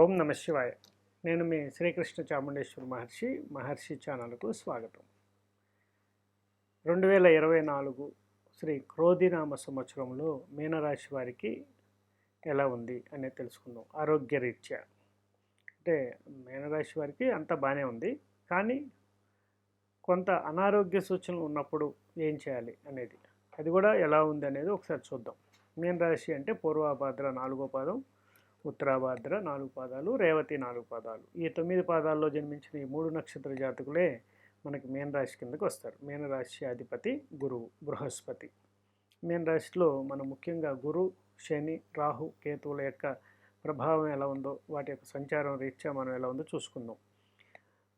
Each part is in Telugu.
ఓం నమ శివాయ. నేను మీ శ్రీకృష్ణ చాముండేశ్వర మహర్షి ఛానల్కు స్వాగతం. 2024 శ్రీ క్రోధినామ సంవత్సరంలో మీనరాశి వారికి ఎలా ఉంది అనేది తెలుసుకుందాం. ఆరోగ్యరీత్యా అంటే మీనరాశి వారికి అంతా బాగానే ఉంది, కానీ కొంత అనారోగ్య సూచనలు ఉన్నప్పుడు ఏం చేయాలి అనేది, అది కూడా ఎలా ఉంది అనేది ఒకసారి చూద్దాం. మీనరాశి అంటే పూర్వభాద్ర 4వ పాదం, ఉత్తరాభాద్ర 4 పాదాలు, రేవతి 4 పాదాలు. ఈ 9 పాదాల్లో జన్మించిన ఈ 3 నక్షత్ర జాతకులే మనకి మీనరాశి కిందకి వస్తారు. మీనరాశి అధిపతి గురువు బృహస్పతి. మీనరాశిలో మనం ముఖ్యంగా గురు, శని, రాహు, కేతువుల యొక్క ప్రభావం ఎలా ఉందో, వాటి యొక్క సంచారం రీత్యా మనం ఎలా ఉందో చూసుకుందాం.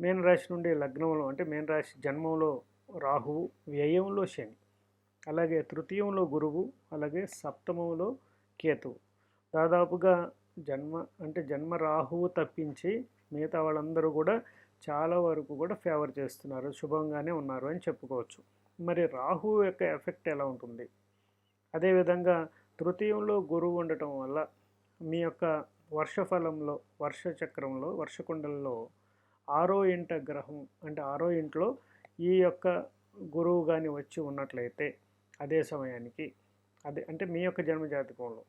మీనరాశి నుండి లగ్నంలో అంటే మీనరాశి జన్మంలో రాహువు, వ్యయంలో శని, అలాగే తృతీయంలో గురువు, అలాగే సప్తమంలో కేతువు. దాదాపుగా జన్మ రాహువు తప్పించి మిగతా వాళ్ళందరూ కూడా చాలా వరకు కూడా ఫేవర్ చేస్తున్నారు, శుభంగానే ఉన్నారు అని చెప్పుకోవచ్చు. మరి రాహువు యొక్క ఎఫెక్ట్ ఎలా ఉంటుంది? అదేవిధంగా తృతీయంలో గురువు ఉండటం వల్ల మీ యొక్క వర్షఫలంలో, వర్షచక్రంలో, వర్షకుండలలో 6వ ఇంట గ్రహం అంటే 6వ ఇంట్లో ఈ యొక్క గురువు కానీ వచ్చి ఉన్నట్లయితే అదే సమయానికి అంటే మీ యొక్క జన్మజాతకంలో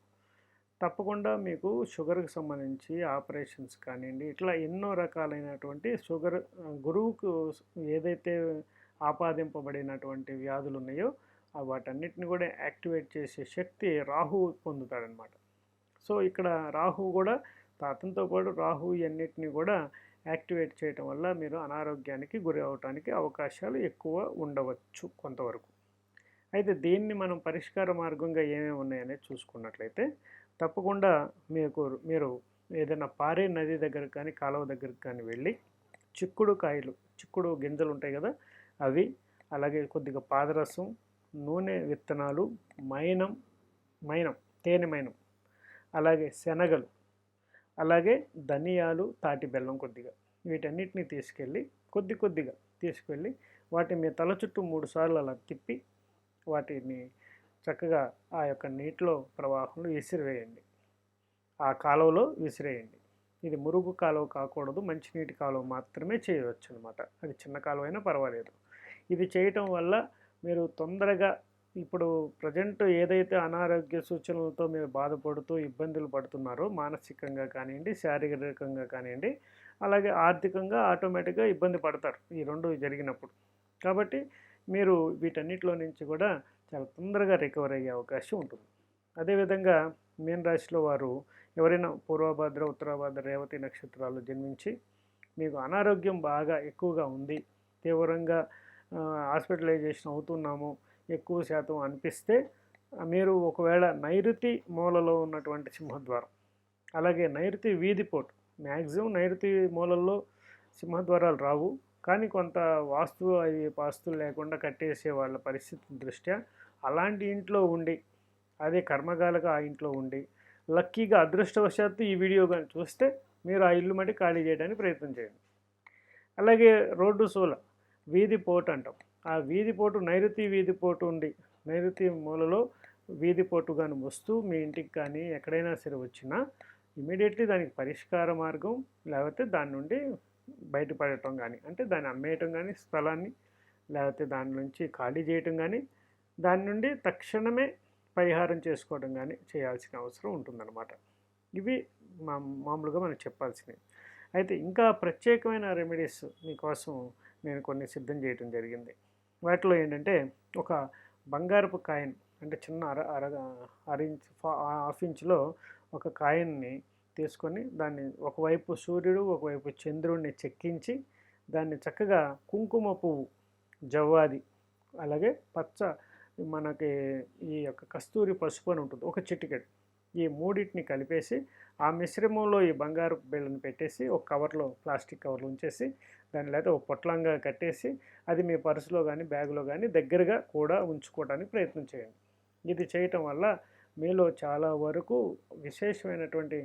తప్పకుండా మీకు షుగర్కి సంబంధించి ఆపరేషన్స్ కానివ్వండి, ఇట్లా ఎన్నో రకాలైనటువంటి గురువుకు ఏదైతే ఆపాదింపబడినటువంటి వ్యాధులు ఉన్నాయో వాటన్నిటిని కూడా యాక్టివేట్ చేసే శక్తి రాహువు పొందుతాడనమాట. సో ఇక్కడ రాహువు కూడా, అతనితో పాటు రాహువు అన్నిటిని కూడా యాక్టివేట్ చేయటం వల్ల మీరు అనారోగ్యానికి గురి అవటానికి అవకాశాలు ఎక్కువ ఉండవచ్చు కొంతవరకు. అయితే దీన్ని మనం పరిష్కార మార్గంగా ఏమేమి ఉన్నాయనేది చూసుకున్నట్లయితే తప్పకుండా మీరు ఏదైనా పారే నది దగ్గరకు కానీ కాలువ దగ్గరకు కానీ వెళ్ళి చిక్కుడు గింజలు ఉంటాయి కదా, అవి, అలాగే కొద్దిగా పాదరసం, నూనె విత్తనాలు, తేనె మైనం, అలాగే శనగలు, అలాగే ధనియాలు, తాటి బెల్లం కొద్దిగా, వీటన్నిటిని తీసుకెళ్ళి కొద్దిగా తీసుకెళ్ళి వాటిని మీ తల చుట్టూ 3 సార్లు అలా తిప్పి వాటిని చక్కగా ఆ యొక్క నీటిలో ప్రవాహంలో విసిరివేయండి, ఆ కాలువలో విసిరేయండి. ఇది మురుగు కాలువ కాకూడదు, మంచినీటి కాలువ మాత్రమే చేయవచ్చు అనమాట. అది చిన్న కాలువ అయినా పర్వాలేదు. ఇది చేయటం వల్ల మీరు తొందరగా ఇప్పుడు ప్రజెంట్ ఏదైతే అనారోగ్య సూచనలతో మీరు బాధపడుతూ ఇబ్బందులు పడుతున్నారో, మానసికంగా కానివ్వండి, శారీరకంగా కానివ్వండి, అలాగే ఆర్థికంగా ఆటోమేటిక్గా ఇబ్బంది పడతారు ఈ రెండు జరిగినప్పుడు. కాబట్టి మీరు వీటన్నిటిలో నుంచి కూడా చాలా తొందరగా రికవర్ అయ్యే అవకాశం ఉంటుంది. అదేవిధంగా మీనరాశిలో వారు ఎవరైనా పూర్వభాద్ర, ఉత్తరాభాద్ర, రేవతి నక్షత్రాలు జన్మించి మీకు అనారోగ్యం బాగా ఎక్కువగా ఉంది, తీవ్రంగా హాస్పిటలైజేషన్ అవుతున్నాము ఎక్కువ శాతం అనిపిస్తే, మీరు ఒకవేళ నైరుతి మూలలో ఉన్నటువంటి సింహద్వారం, అలాగే నైరుతి వీధిపోటు, మ్యాక్సిమం నైరుతి మూలల్లో సింహద్వారాలు రావు, కానీ కొంత వాస్తులు లేకుండా కట్టేసే వాళ్ళ పరిస్థితి దృష్ట్యా అలాంటి ఇంట్లో ఉండి, అదే కర్మగాలుగా ఆ ఇంట్లో ఉండి లక్కీగా అదృష్టవశాత్తు ఈ వీడియో కానీ చూస్తే మీరు ఆ ఇల్లు మట్టి ఖాళీ చేయడానికి ప్రయత్నం చేయండి. అలాగే రోడ్డు సోల వీధిపోటు అంటాం, ఆ వీధిపోటు నైరుతి వీధిపోటు ఉండి, నైరుతి మూలలో వీధిపోటు కానీ వస్తూ మీ ఇంటికి కానీ ఎక్కడైనా సరే వచ్చినా ఇమీడియట్లీ దానికి పరిష్కార మార్గం, లేకపోతే దాని నుండి బయటపడటం కానీ, అంటే దాన్ని అమ్మేయటం కానీ స్థలాన్ని, లేకపోతే దాని నుంచి ఖాళీ చేయటం కానీ, దాని నుండి తక్షణమే పరిహారం చేసుకోవడం కానీ చేయాల్సిన అవసరం ఉంటుందన్నమాట. ఇవి మామూలుగా మనం చెప్పాల్సినవి. అయితే ఇంకా ప్రత్యేకమైన రెమెడీస్ మీకోసం నేను కొన్ని సిద్ధం చేయడం జరిగింది. వాటిలో ఏంటంటే, ఒక బంగారపు కాయిన్ అంటే చిన్న హాఫ్ ఇంచ్లో ఒక కాయిన్ని తీసుకొని దాన్ని ఒకవైపు సూర్యుడు, ఒకవైపు చంద్రుడిని చెక్కించి దాన్ని చక్కగా కుంకుమ పువ్వు, జవ్వాది, అలాగే మనకి ఈ యొక్క కస్తూరి పసుపు అని ఉంటుంది, ఒక చిటికెడు, ఈ మూడింటిని కలిపేసి ఆ మిశ్రమంలో ఈ బంగారు బిళ్ళను పెట్టేసి ఒక కవర్లో, ప్లాస్టిక్ కవర్లో ఉంచేసి దాన్ని లేదా ఒక పొట్లంగా కట్టేసి అది మీ పర్సులో కానీ బ్యాగులో కానీ దగ్గరగా కూడా ఉంచుకోవడానికి ప్రయత్నం చేయండి. ఇది చేయటం వల్ల మీలో చాలా వరకు విశేషమైనటువంటి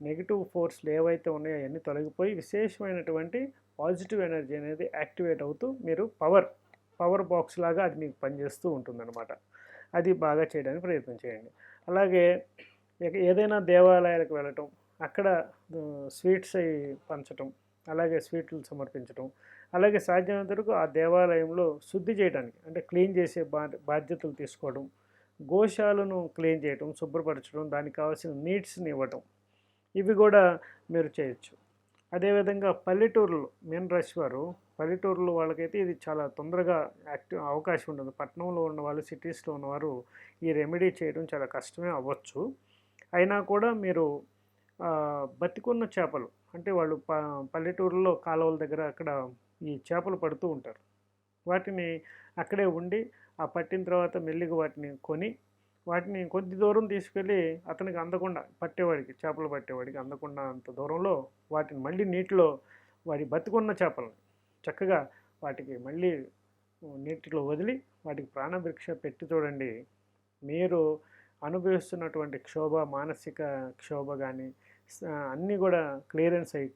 నెగిటివ్ ఫోర్స్లు ఏవైతే ఉన్నాయో అవన్నీ తొలగిపోయి విశేషమైనటువంటి పాజిటివ్ ఎనర్జీ అనేది యాక్టివేట్ అవుతూ మీరు పవర్ బాక్స్ లాగా అది మీకు పనిచేస్తూ ఉంటుందన్నమాట. అది బాగా చేయడానికి ప్రయత్నం చేయండి. అలాగే ఏదైనా దేవాలయాలకు వెళ్ళటం, అక్కడ స్వీట్స్ అవి పంచటం, అలాగే స్వీట్లు సమర్పించటం, అలాగే సాధ్యమైనంత వరకు ఆ దేవాలయంలో శుద్ధి చేయడానికి అంటే క్లీన్ చేసే బాధ్యతలు తీసుకోవడం, గోశాలను క్లీన్ చేయటం, శుభ్రపరచడం, దానికి కావాల్సిన నీడ్స్ని ఇవ్వటం, ఇవి కూడా మీరు చేయొచ్చు. అదేవిధంగా పల్లెటూరులో మీన రాశి వారు పల్లెటూరులో వాళ్ళకైతే ఇది చాలా తొందరగా అవకాశం ఉంటుంది. పట్టణంలో ఉన్నవాళ్ళు, సిటీస్లో ఉన్నవారు ఈ రెమెడీ చేయడం చాలా కష్టమే అవ్వచ్చు. అయినా కూడా మీరు బతికున్న చేపలు అంటే వాళ్ళు పల్లెటూరులో కాలువల దగ్గర అక్కడ ఈ చేపలు పడుతూ ఉంటారు. వాటిని అక్కడే ఉండి ఆ పట్టిన తర్వాత మెల్లిగా వాటిని కొని వాటిని కొద్ది దూరం తీసుకెళ్ళి అతనికి అందకుండా పట్టేవాడికి, చేపలు పట్టేవాడికి అందకుండా అంత దూరంలో వాటిని మళ్ళీ నీటిలో వాటి బతికున్న చేపలను చక్కగా వాటికి మళ్ళీ నీటిలో వదిలి వాటికి ప్రాణభిక్ష పెట్టి చూడండి. మీరు అనుభవిస్తున్నటువంటి క్షోభ, మానసిక క్షోభ కానీ అన్నీ కూడా క్లియరెన్స్ అయ్యి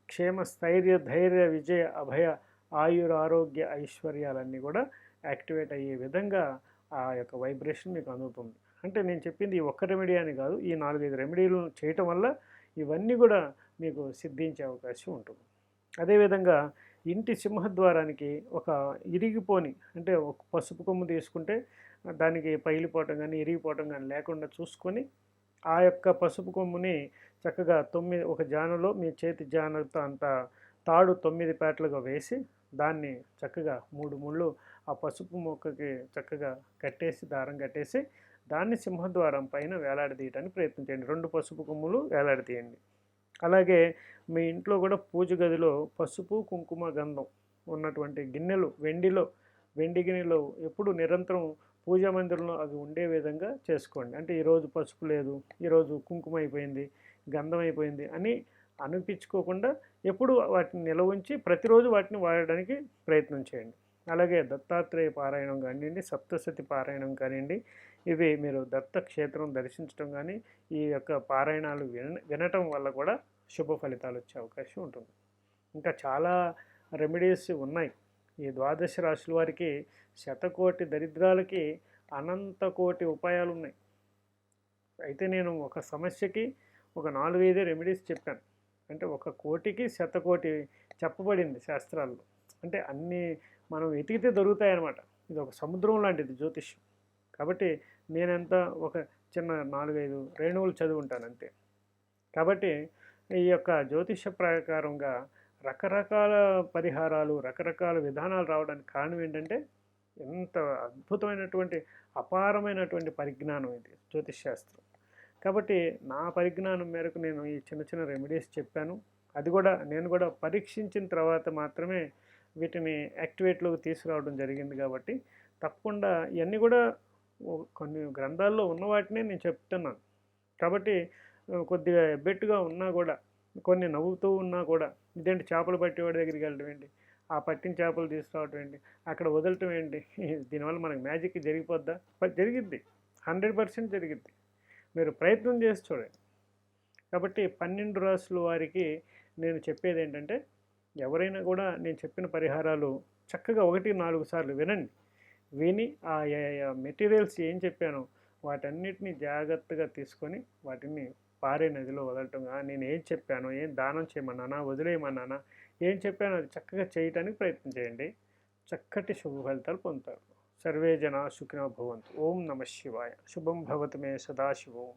క్షేమ, స్థైర్య, ధైర్య, విజయ, అభయ, ఆయుర, ఆరోగ్య, ఐశ్వర్యాలన్నీ కూడా యాక్టివేట్ అయ్యే విధంగా ఆ యొక్క వైబ్రేషన్ మీకు అందుతుంది. అంటే నేను చెప్పింది ఈ ఒక్క రెమెడీ అని కాదు, ఈ 4-5 రెమెడీలు చేయటం వల్ల ఇవన్నీ కూడా మీకు సిద్ధించే అవకాశం ఉంటుంది. అదేవిధంగా ఇంటి సింహద్వారానికి ఒక ఇరిగిపోని అంటే ఒక పసుపు కొమ్ము తీసుకుంటే దానికి పగిలిపోవటం కానీ ఇరిగిపోవటం కానీ లేకుండా చూసుకొని ఆ యొక్క పసుపు కొమ్ముని చక్కగా ఒక జానలో మీ చేతి జానతో అంత తాడు 9 పేటలుగా వేసి దాన్ని చక్కగా 3 ముళ్ళు ఆ పసుపు మొక్కకి చక్కగా కట్టేసి, దారం కట్టేసి దాన్ని సింహద్వారం పైన వేలాడదీయడానికి ప్రయత్నించండి. 2 పసుపు కొమ్ములు వేలాడదీయండి. అలాగే మీ ఇంట్లో కూడా పూజ గదిలో పసుపు, కుంకుమ, గంధం ఉన్నటువంటి గిన్నెలు వెండి గిన్నెలో ఎప్పుడు నిరంతరం పూజా మందిరంలో అవి ఉండే విధంగా చేసుకోండి. అంటే ఈరోజు పసుపు లేదు, ఈరోజు కుంకుమ అయిపోయింది, గంధం అయిపోయింది అని అనిపించుకోకుండా ఎప్పుడు వాటిని నిల్వ ఉంచి ప్రతిరోజు వాటిని వాడడానికి ప్రయత్నం చేయండి. అలాగే దత్తాత్రేయ పారాయణం కానివ్వండి, సప్తశతి పారాయణం కానివ్వండి, ఇవి మీరు దత్త క్షేత్రం దర్శించడం కానీ ఈ యొక్క పారాయణాలు వినటం వల్ల కూడా శుభ ఫలితాలు వచ్చే అవకాశం ఉంటుంది. ఇంకా చాలా రెమెడీస్ ఉన్నాయి. ఈ ద్వాదశ రాశుల వారికి శతకోటి దరిద్రాలకి అనంత కోటి ఉపాయాలు ఉన్నాయి. అయితే నేను ఒక సమస్యకి ఒక 4-5 రెమెడీస్ చెప్పాను. అంటే ఒక కోటికి శతకోటి చెప్పబడింది శాస్త్రాల్లో. అంటే అన్నీ మనం వెతికితే దొరుకుతాయన్నమాట. ఇది ఒక సముద్రం లాంటిది జ్యోతిష్యం. కాబట్టి నేనెంత ఒక చిన్న 4-5 రేణువులు చదివి ఉంటాను అంతే. కాబట్టి ఈ యొక్క జ్యోతిష ప్రకారంగా రకరకాల పరిహారాలు, రకరకాల విధానాలు రావడానికి కారణం ఏంటంటే ఎంత అద్భుతమైనటువంటి అపారమైనటువంటి పరిజ్ఞానం ఇది జ్యోతిష్ శాస్త్రం. కాబట్టి నా పరిజ్ఞానం మేరకు నేను ఈ చిన్న చిన్న రెమెడీస్ చెప్పాను. అది కూడా నేను కూడా పరీక్షించిన తర్వాత మాత్రమే వీటిని యాక్టివేట్లోకి తీసుకురావడం జరిగింది. కాబట్టి తప్పకుండా ఇవన్నీ కూడా కొన్ని గ్రంథాల్లో ఉన్న వాటినే నేను చెప్తున్నాను. కాబట్టి కొద్దిగా ఎబ్బెట్టుగా ఉన్నా కూడా, కొన్ని నవ్వుతూ ఉన్నా కూడా, ఇదేంటి చేపలు పట్టేవాడి దగ్గరికి వెళ్ళడం ఏంటి, ఆ పట్టిన చేపలు తీసుకురావడం ఏంటి, అక్కడ వదలటం ఏంటి, దీనివల్ల మనకు మ్యాజిక్ జరిగిపోద్దా? జరిగిద్ది, 100% జరిగిద్ది. మీరు ప్రయత్నం చేసి చూడండి. కాబట్టి 12 రాసుల వారికి నేను చెప్పేది ఏంటంటే, ఎవరైనా కూడా నేను చెప్పిన పరిహారాలు చక్కగా 1-4 సార్లు వినండి. విని ఆ మెటీరియల్స్ ఏం చెప్పానో వాటన్నిటిని జాగ్రత్తగా తీసుకొని వాటిని పారే నదిలో వదలటం. నేను ఏం చెప్పానో, ఏం దానం చేయమన్నానా, వదిలేయమన్నానా, ఏం చెప్పానో అది చక్కగా చేయటానికి ప్రయత్నం చేయండి. చక్కటి శుభ ఫలితాలు పొందుతారు. సర్వే జనా సుఖినో భవంతు. ఓం నమః శివాయ. శుభం భవతు మే సదాశివోం.